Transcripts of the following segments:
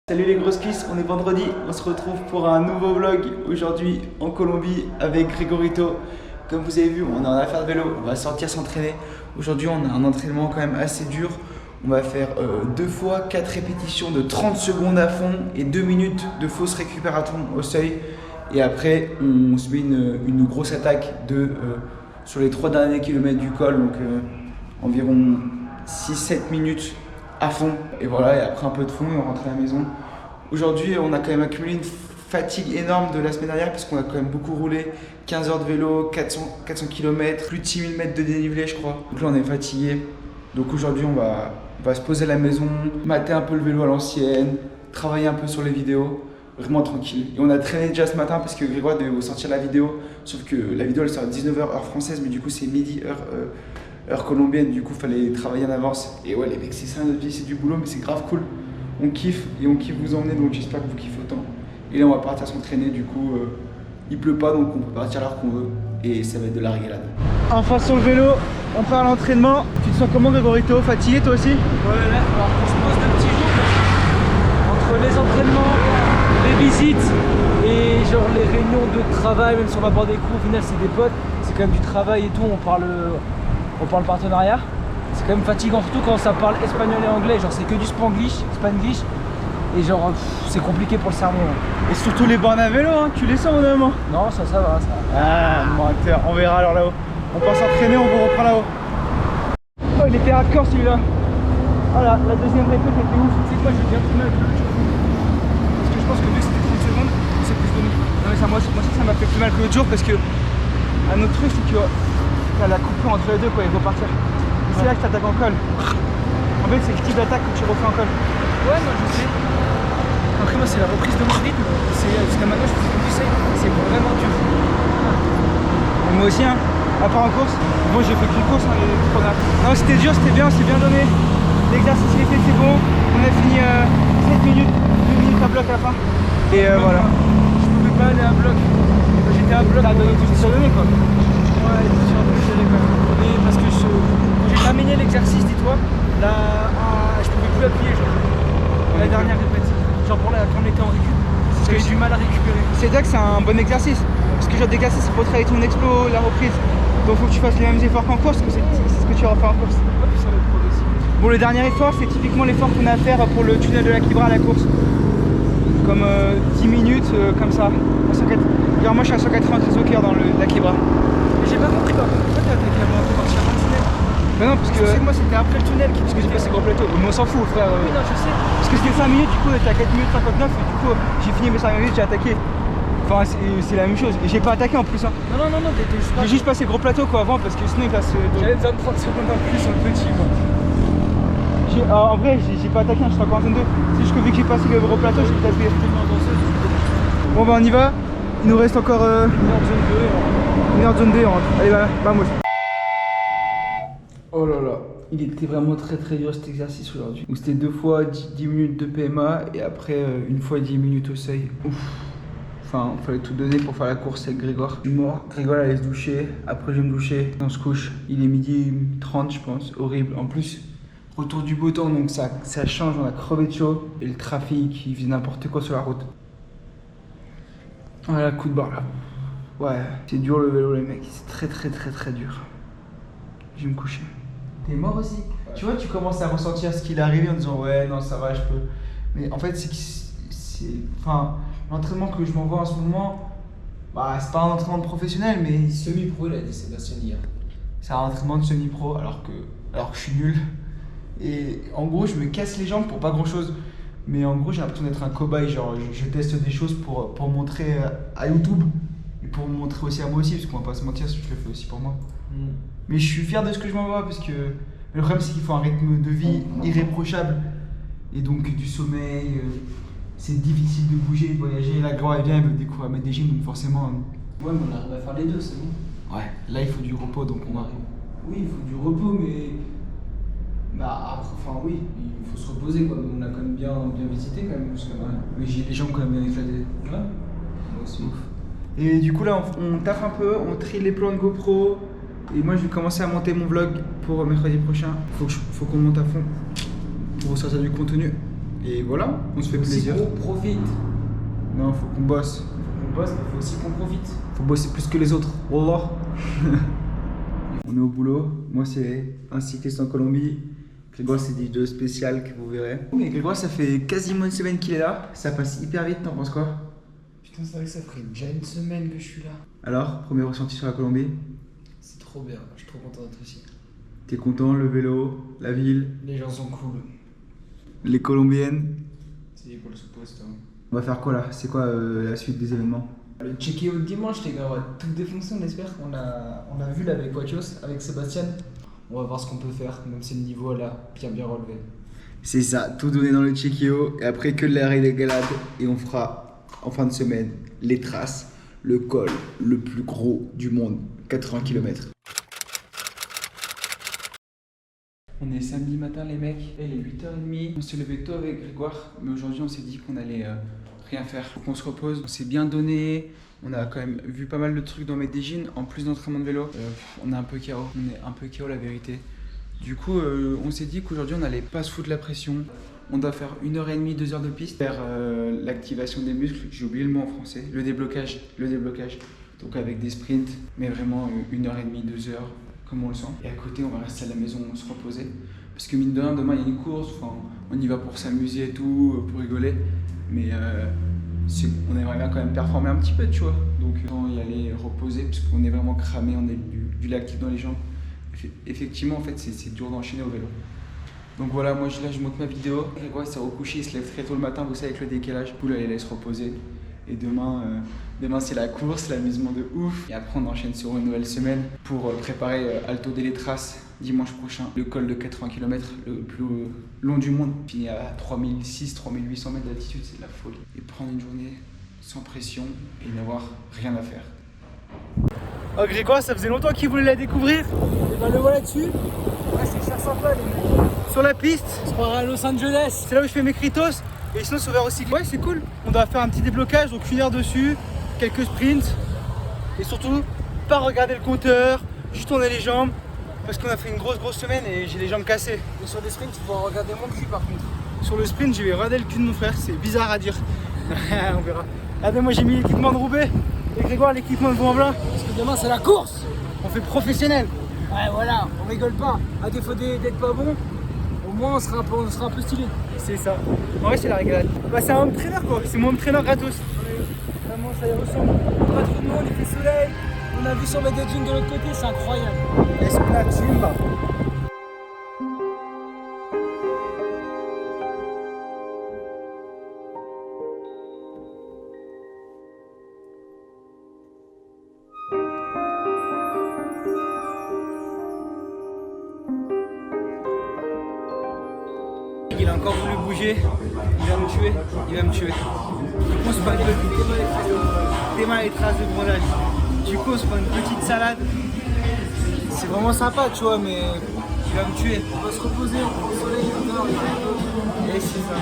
Salut les grosses cuisses, on est vendredi, on se retrouve pour un nouveau vlog aujourd'hui en Colombie avec Grégorito. Comme vous avez vu, on est en affaire de vélo, on va sortir s'entraîner. Aujourd'hui on a un entraînement quand même assez dur. On va faire 2 fois 4 répétitions de 30 secondes à fond et 2 minutes de fausse récupération au seuil. Et après on se met une grosse attaque sur les 3 derniers kilomètres du col, donc environ 6-7 minutes à fond. Et voilà, et après un peu de fond et on rentre à la maison. Aujourd'hui on a quand même accumulé une fatigue énorme de la semaine dernière parce qu'on a quand même beaucoup roulé. 15 heures de vélo, 400 km, plus de 6000 mètres de dénivelé je crois. Donc là on est fatigué. Donc aujourd'hui on va se poser à la maison, mater un peu le vélo à l'ancienne, travailler un peu sur les vidéos, vraiment tranquille. Et on a traîné déjà ce matin parce que Grégoire devait vous sortir la vidéo, sauf que la vidéo elle sort à 19h heure française, mais du coup c'est midi heure colombienne, du coup fallait travailler en avance. Et ouais les mecs, c'est ça notre vie, c'est du boulot mais c'est grave cool. On kiffe et on kiffe vous emmener, donc j'espère que vous kiffez autant. Et là on va partir s'entraîner, du coup il pleut pas donc on peut partir à l'heure qu'on veut et ça va être de la régalade. Enfin sur le vélo, on part à l'entraînement. Tu te sens comment Grégorito? Fatigué toi aussi? Ouais, là, alors on se pose 2 petits jours entre les entraînements, les visites et genre les réunions de travail, même si on va boire des coups, au final c'est des potes, c'est quand même du travail et tout, on parle partenariat. C'est quand même fatigant, surtout quand ça parle espagnol et anglais, genre c'est que du spanglish, et genre c'est compliqué pour le cerveau. Et surtout les bornes à vélo, hein, tu les sens au moment? Non, ça va, ça. Ah, mon acteur, on verra alors là-haut. On part s'entraîner, on vous reprend là-haut. Oh, il était hardcore celui-là. Voilà, la deuxième répète était ouf. Tu sais quoi, je viens plus mal que l'autre jour. Parce que je pense que vu que c'était 30 secondes, c'est plus donné. Non mais ça, moi aussi ça m'a fait plus mal que l'autre jour parce que un autre truc c'est que t'as la coupure entre les deux quoi, il faut partir. C'est là que t'attaques en col. En fait c'est le type d'attaque que tu refais en col. Ouais, moi je sais. Après moi c'est la reprise de mon rythme. Jusqu'à maintenant je faisais que du seuil. C'est vraiment dur. Et moi aussi hein, à part en course. Bon j'ai fait qu'une course hein, les programmes. Non c'était dur, c'était bien, c'est bien donné. L'exercice il était c'est bon. On a fini 7 minutes, 2 minutes à bloc à la fin. Et voilà. Je pouvais pas aller à bloc. J'étais à bloc. T'as donné tout ce que tu as donné quoi. Ouais, je suis un peu serré quand même. Mais parce que quand j'ai terminé l'exercice, dis-toi, là, je pouvais plus appuyer genre. La dernière répète. Genre pour là, quand on était en récup, j'avais du mal à récupérer. C'est dire que c'est un bon exercice. Parce que genre d'exercice c'est pour travailler ton explo, la reprise. Donc faut que tu fasses les mêmes efforts qu'en course, parce que c'est ce que tu vas faire en course. Ouais, puis ça va être progressif. Bon, le dernier effort c'est typiquement l'effort qu'on a à faire pour le tunnel de la Quibra à la course. Comme 10 minutes comme ça. Genre moi je suis à 193 au cœur dans la Quibra. Mais j'ai pas compris par contre, pourquoi t'as attaqué avant de partir avant le tunnel? Bah non parce que moi c'était après le tunnel qui. parce que j'ai passé gros plateau. Mais on s'en fout frère. Oui, non, je sais. Parce que c'était 5 minutes, du coup on était à 4 minutes 59 et du coup j'ai fini mes 5 minutes, j'ai attaqué. Enfin c'est la même chose. Et j'ai pas attaqué en plus hein. Non, t'étais juste pas. J'ai juste passé gros plateau quoi avant parce que sinon il passe. J'avais besoin de 30 secondes en plus sur le petit moi. En vrai j'ai pas attaqué, hein, je suis encore en zone 2. C'est juste que vu que j'ai passé le gros plateau, j'ai tapé. Bon bah on y va. Il nous reste encore une heure de zone 2 et on rentre. Allez vamos. Oh là là, il était vraiment très dur cet exercice aujourd'hui. Donc c'était 2 fois 10 minutes de PMA et après 1 fois 10 minutes au seuil. Ouf. Enfin, il fallait tout donner pour faire la course avec Grégoire. Je suis mort. Grégoire allait se doucher. Après, je vais me doucher. On se couche. Il est 12h30, je pense. Horrible. En plus, retour du beau temps, donc ça change. On a crevé de chaud. Et le trafic, il faisait n'importe quoi sur la route. Voilà, coup de barre là. Ouais, c'est dur le vélo, les mecs. C'est très dur. Je vais me coucher. T'es mort aussi. Ouais. Tu vois, tu commences à ressentir ce qu'il est arrivé en disant ouais, non, ça va, je peux. Mais en fait, enfin, l'entraînement que je m'envoie en ce moment, bah, c'est pas un entraînement de professionnel, mais. Semi-pro, il a dit Sébastien hier. C'est un entraînement de semi-pro, alors que je suis nul. Et en gros, je me casse les jambes pour pas grand chose. Mais en gros, j'ai l'impression d'être un cobaye. Genre, je teste des choses pour montrer à YouTube et pour me montrer aussi à moi aussi, parce qu'on va pas se mentir, je le fais aussi pour moi. Mais je suis fier de ce que je m'envoie parce que le problème, c'est qu'il faut un rythme de vie irréprochable et donc du sommeil. C'est difficile de bouger, de voyager. Là, Grégoire vient, il me découvre à mettre des jeans, donc forcément. Ouais, mais on arrive à faire les deux, c'est bon. Ouais, là, il faut du repos, donc on arrive. Oui, il faut du repos, mais. Bah, enfin, oui, il faut se reposer, quoi. On a quand même bien visité, quand même. Jusqu'à... Ouais, mais j'ai les jambes quand même bien éclatées. Ouais, moi aussi. Ouf. Et du coup, là, on taffe un peu, on trie les plans de GoPro. Et moi, je vais commencer à monter mon vlog pour mercredi prochain. Faut qu'on monte à fond pour ressortir du contenu. Et voilà, on se fait Aussi plaisir. qu'on profite. Non, faut qu'on bosse. On bosse, mais il faut aussi qu'on profite. Faut bosser plus que les autres. Wallah. On est au boulot. Moi, c'est un cycliste en Colombie. Grégoire, c'est des vidéos spéciales que vous verrez. Mais Grégoire, ça fait quasiment une semaine qu'il est là. Ça passe hyper vite, t'en penses quoi? Putain, c'est vrai que ça ferait déjà une semaine que je suis là. Alors, premier ressenti sur la Colombie? C'est trop bien, je suis trop content d'être ici. T'es content, le vélo, la ville, Les gens sont cool. les Colombiennes? C'est pour le supposito. On va faire quoi là? C'est quoi la suite des événements? Le check-out de dimanche, les gars, on va tout défoncer, on espère. On a vu là avec Quachos, avec Sébastien. On va voir ce qu'on peut faire, même si le niveau là, bien relevé. C'est ça, tout donner dans le Chequio et après que de la régalade. Et on fera en fin de semaine les traces, le col le plus gros du monde, 80 km. On est samedi matin les mecs, et il est 8h30. On s'est levé tôt avec Grégoire, mais aujourd'hui on s'est dit qu'on allait rien faire, qu'on se repose. On s'est bien donné, on a quand même vu pas mal de trucs dans Medellín, en plus d'entraînement de vélo. On est un peu KO, la vérité. Du coup, on s'est dit qu'aujourd'hui on n'allait pas se foutre la pression. On doit faire 1h30, 2 heures de piste, faire l'activation des muscles, j'ai oublié le mot en français, le déblocage. Donc avec des sprints, mais vraiment 1h30, 2 heures, comme on le sent. Et à côté, on va rester à la maison, se reposer. Parce que mine de rien, demain il y a une course, enfin, on y va pour s'amuser et tout, pour rigoler. Mais on aimerait bien quand même performer un petit peu, tu vois. Donc y aller reposer, parce qu'on est vraiment cramé, on a du lactique dans les jambes. Effectivement, en fait, c'est dur d'enchaîner au vélo. Donc voilà, moi là je monte ma vidéo. Grégoire s'est recouché, il se lève très tôt le matin, vous savez, avec le décalage. Du coup là il allait se reposer. Et demain c'est la course, l'amusement de ouf. Et après on enchaîne sur une nouvelle semaine pour préparer Alto de Letras dimanche prochain. Le col de 80 km, le plus long du monde. Fini à 3600-3800 mètres d'altitude, c'est de la folie. Et prendre une journée sans pression et n'avoir rien à faire. Oh Grégoire, ça faisait longtemps qu'il voulait la découvrir. Et ben le voilà dessus. Ouais, c'est cher sympa les mecs. Sur la piste, On se croirait à Los Angeles. c'est là où je fais mes critos. Et sinon c'est ouvert aussi. Ouais, c'est cool. On doit faire un petit déblocage, donc 1 heure dessus, quelques sprints. Et surtout, pas regarder le compteur, juste tourner les jambes. Parce qu'on a fait une grosse semaine et j'ai les jambes cassées. Et sur des sprints, tu pourras regarder mon cul par contre. Sur le sprint, je vais regarder le cul de mon frère, c'est bizarre à dire. On verra. Regardez, moi j'ai mis l'équipement de Roubaix. Et Grégoire, l'équipement de Vent-en-Velin. Parce que demain c'est la course. On fait professionnel. Ouais voilà, on rigole pas. À défaut d'être pas bon, au moins on sera un peu stylé. C'est ça. En vrai, c'est la régalade. Bah, c'est un home trainer quoi. C'est mon home trainer gratos. Vraiment ça y ressemble. Pas trop de monde, il fait soleil. On a vu sur Medellín de l'autre côté, c'est incroyable. Esplat Zumba. Il a encore voulu bouger, il va me tuer. Du coup on se prend des mains et traces de bronzage. Du coup on se prend une petite salade. C'est vraiment sympa tu vois, mais il va me tuer. On va se reposer, on prend le soleil, on dort, Et c'est ça.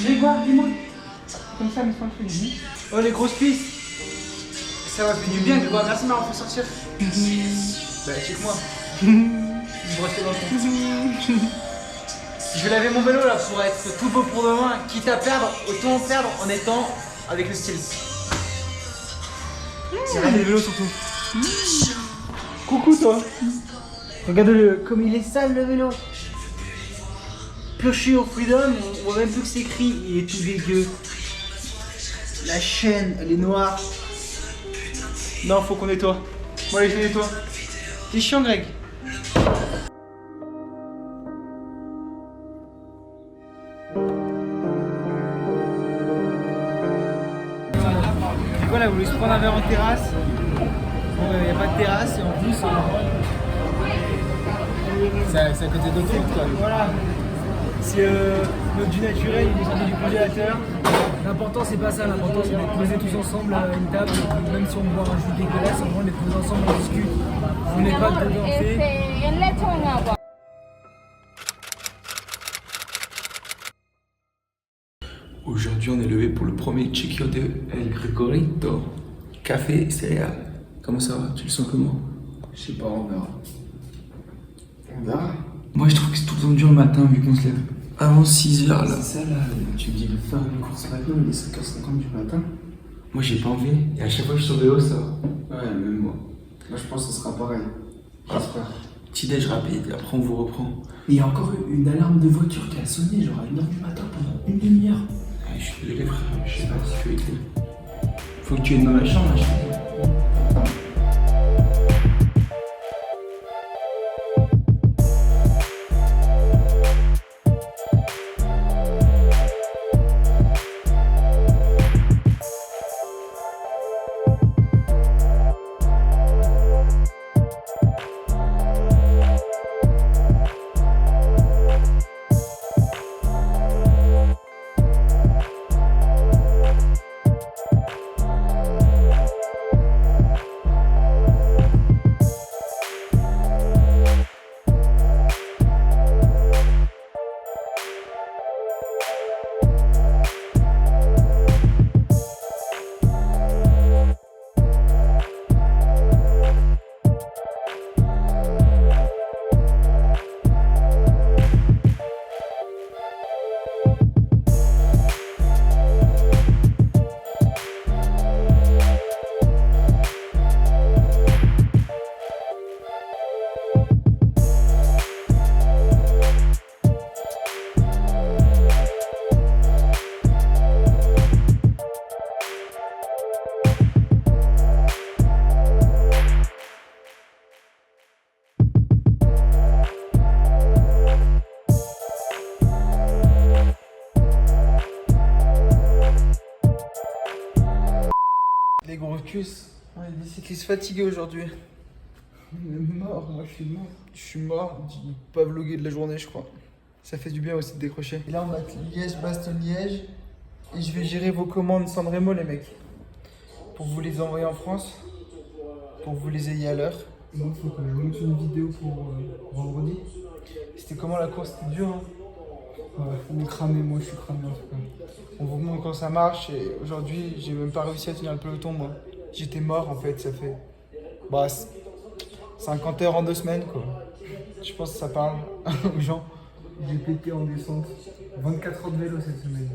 Grégoire, dis-moi. Comme ça, mais sans le faire. Oh les grosses pistes. Ça m'a fait du bien, Grégoire. Merci de m'avoir fait sortir. Bah, check-moi. Je brosse dans le fond. Je vais laver mon vélo là pour être tout beau pour demain. Quitte à perdre, autant perdre en étant avec le style. C'est laver le vélo surtout. Coucou toi. Regarde-le, comme il est sale le vélo. Pioché au Freedom, on voit même plus que c'est écrit, il est tout dégueu. La chaîne, elle est noire. Non, faut qu'on nettoie. Bon allez, je nettoie. T'es chiant Greg. Du coup, là, vous voulez se prendre un verre en terrasse. Bon, il n'y a pas de terrasse et en plus, c'est à côté d'autoroute quoi. Voilà. C'est notre jus naturel, il est sorti du congélateur. L'important c'est pas ça, l'important c'est d'être posés tous ensemble à une table, même si on boit un jus dégueulasse, au moins on est posés ensemble, on discute, on n'est pas dedans fait. Aujourd'hui, on est levé pour le premier check-in de El Gregorito. café, céréales. Comment ça va? Tu le sens comment? Je sais pas, on verra. On verra. Moi je trouve que c'est tout le temps dur le matin vu qu'on se lève avant 6h là. C'est ça là, tu me dis de faire une course maintenant, il est 5h50 du matin. Moi j'ai pas envie. Et à chaque fois que je suis sur le vélo ça va. Ouais, même moi. Moi je pense que ce sera pareil. J'espère. Petit déj rapide, après on vous reprend. Et il y a encore une alarme de voiture qui a sonné, genre à 1h du matin pendant une demi-heure. Ouais, je suis désolé frère, je sais pas si tu veux écrire. Faut que tu aies dans la chambre là, je te dis. Les gros cuisses. On est des cyclistes fatigués aujourd'hui. On est mort, moi je suis mort. Je suis mort, j'ai pas vlogué de la journée je crois. Ça fait du bien aussi de décrocher. Et là on va Liège-Bastogne-Liège. Et je vais gérer vos commandes Sanremo les mecs. Pour vous les envoyer en France. Pour que vous les ayez à l'heure. Et moi il faut que je monte une vidéo pour vendredi. C'était comment la course? C'était dur hein? Ouais, on est cramé, moi je suis cramé en tout cas. On vous montre quand ça marche et aujourd'hui j'ai même pas réussi à tenir le peloton moi. J'étais mort en fait, ça fait 50 heures en 2 semaines quoi. Je pense que ça parle aux gens. J'ai pété en descente. 24 heures de vélo cette semaine.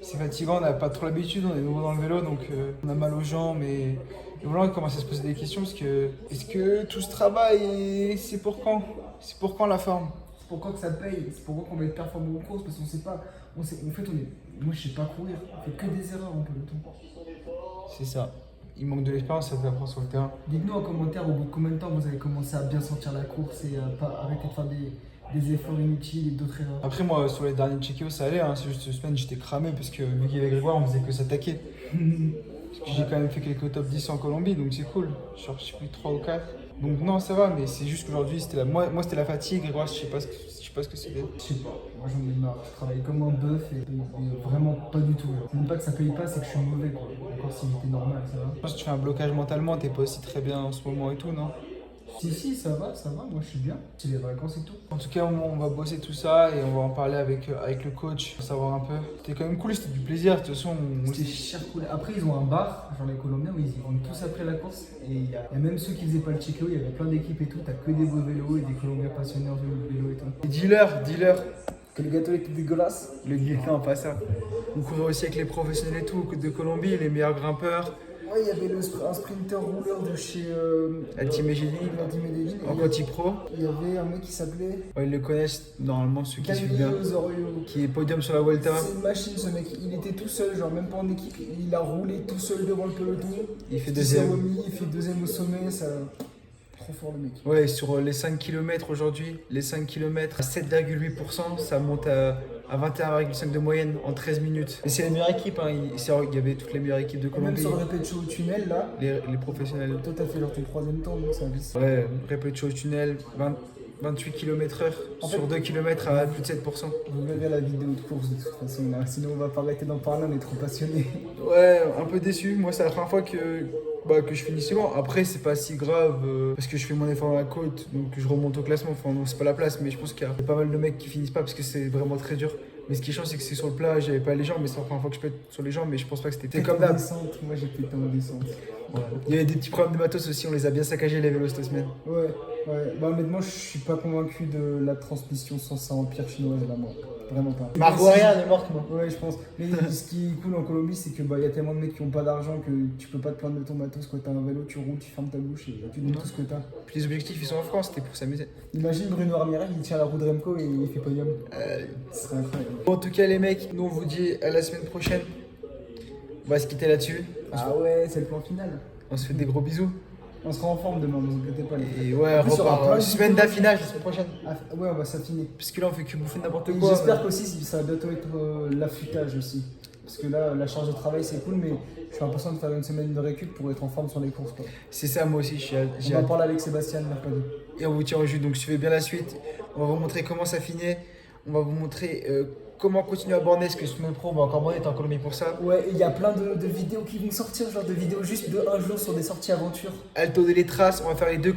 C'est fatigant, on n'a pas trop l'habitude, on est nouveau dans le vélo donc on a mal aux jambes et voilà on commence à se poser des questions parce que est-ce que tout ce travail c'est pour quand? C'est pour quand la forme? C'est pourquoi que ça paye, c'est pourquoi qu'on va être performant en course parce qu'on sait pas. En fait, moi je sais pas courir, on fait que des erreurs en peloton. C'est ça. Il manque de l'expérience, ça t'apprend sur le terrain. Dites-nous en commentaire au bout de combien de temps vous avez commencé à bien sentir la course et à pas arrêter de faire des efforts inutiles et d'autres erreurs. Après moi sur les derniers check ça allait, hein. C'est juste cette semaine j'étais cramé parce que vu qu'il y avait Grégoire on faisait que s'attaquer. Parce que j'ai quand même fait quelques top 10 en Colombie donc c'est cool. Genre je sais plus 3 ou 4. Donc non ça va mais c'est juste qu'aujourd'hui c'était moi c'était la fatigue, Grégoire je sais pas ce que c'était. Je sais pas, moi j'en ai marre, je travaille comme un bœuf et vraiment pas du tout. C'est même pas que ça paye pas, c'est que je suis mauvais quoi. Encore si j'étais normal, ça va. Je pense que tu fais un blocage mentalement, t'es pas aussi très bien en ce moment et tout non? Si, ça va, moi je suis bien. C'est les vacances et tout. En tout cas, on va bosser tout ça et on va en parler avec le coach pour savoir un peu. C'était quand même cool, c'était du plaisir. De toute façon, c'était cher cool. Après, ils ont un bar, genre les Colombiens, où ils y vendent tous après la course. Et il y a même ceux qui faisaient pas le check-out, il y avait plein d'équipes et tout. T'as que des beaux vélos et des Colombiens passionnés en vélo et tout. Et dealer. Que le gâteau est plus dégueulasse. Le non, pas ça. On courait aussi avec les professionnels et tout, de Colombie, les meilleurs grimpeurs. Ouais, il y avait un sprinter rouleur de chez Team Medellin, en Conti Pro. Il y avait un mec qui s'appelait. Ouais, ils le connaissent normalement, ceux qui suivent bien. Qui est podium sur la Vuelta. C'est une machine ce mec, il était tout seul, genre même pas en équipe, il a roulé tout seul devant le peloton. Il fait deuxième. Il fait deuxième au sommet, ça. Trop fort le mec. Ouais, sur les 5 km aujourd'hui, les 5 km à 7,8%, ça monte à 21,5 de moyenne en 13 minutes. Et c'est la meilleure équipe, hein. Il y avait toutes les meilleures équipes de Colombie. Même sur le répétition au tunnel là, les professionnels. Toi t'as fait leur ton 3ème temps, donc c'est un vice. Ouais, répétition au tunnel, 28 km/h sur 2 km à plus de 7%. Vous verrez la vidéo de course de toute façon là, sinon on va pas arrêter d'en parler, on est trop passionnés. Ouais, un peu déçu. Moi c'est la première fois que Bah, que je finisse second. Après, c'est pas si grave parce que je fais mon effort dans la côte, donc je remonte au classement. Enfin, non, c'est pas la place, mais je pense qu'il y a pas mal de mecs qui finissent pas parce que c'est vraiment très dur. Mais ce qui est chiant, c'est que c'est sur le plat, j'avais pas les jambes, mais c'est la première fois que je pète sur les jambes, mais je pense pas que c'était comme d'hab. descente, moi j'ai pété en descente. Ouais. Il y avait des petits problèmes de matos aussi, on les a bien saccagés les vélos cette semaine. Ouais, ouais. Bah, honnêtement, je suis pas convaincu de la transmission sans ça empire chinoise là, moi. Vraiment pas. Margoria, elle est morte, moi. Ouais, je pense. Mais ce qui est cool en Colombie, c'est que y a tellement de mecs qui ont pas d'argent que tu peux pas te plaindre de ton matos. Quand t'as un vélo, tu roules, tu fermes ta bouche et tu donnes tout ce que t'as. Puis les objectifs, ils sont en France, c'était pour s'amuser. Imagine Bruno Armirail, il tient la roue de Remco et il fait podium. Ce serait incroyable. Bon, en tout cas, les mecs, nous on vous dit à la semaine prochaine. On va se quitter là-dessus. Ah ouais, c'est le plan final. On se fait des gros bisous. On sera en forme demain, ne vous inquiétez pas. Les Et ouais, En plus, il y aura plein repart. de Semaine vidéos. d'affinage la semaine prochaine. Ah, ouais, on va s'affiner. Parce que là, on fait que bouffer n'importe Et quoi. j'espère qu'aussi ça va bientôt être l'affûtage aussi. Parce que là, la charge de travail c'est cool, mais je suis impatient de faire une semaine de récup pour être en forme sur les courses, quoi. C'est ça, moi aussi, On j'ai va hâte. parler avec Sébastien mercredi. Et on vous tient au jus, donc suivez bien la suite. On va vous montrer comment s'affiner. On va vous montrer comment continuer à borner. Parce que semaine pro, on va encore borner, t'es en Colombie pour ça. Ouais, il y a plein de vidéos qui vont sortir, genre de vidéos juste de un jour sur des sorties aventure. Alto de Letras, on va faire les deux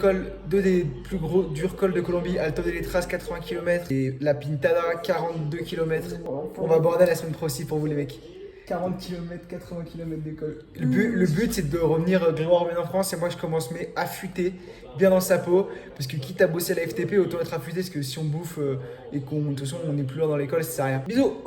des plus gros durs cols de Colombie. Alto de Letras, 80 km. Et la Pintada, 42 km. On va border la semaine pro aussi pour vous, les mecs. 40 km, 80 km d'école. Le but c'est de revenir, Grégoire revient en France et moi je commence mais affûté, bien dans sa peau, parce que quitte à bosser à la FTP, autant être affûté, parce que si on bouffe et qu'on, de toute façon on n'est plus loin dans l'école, ça sert à rien. Bisous.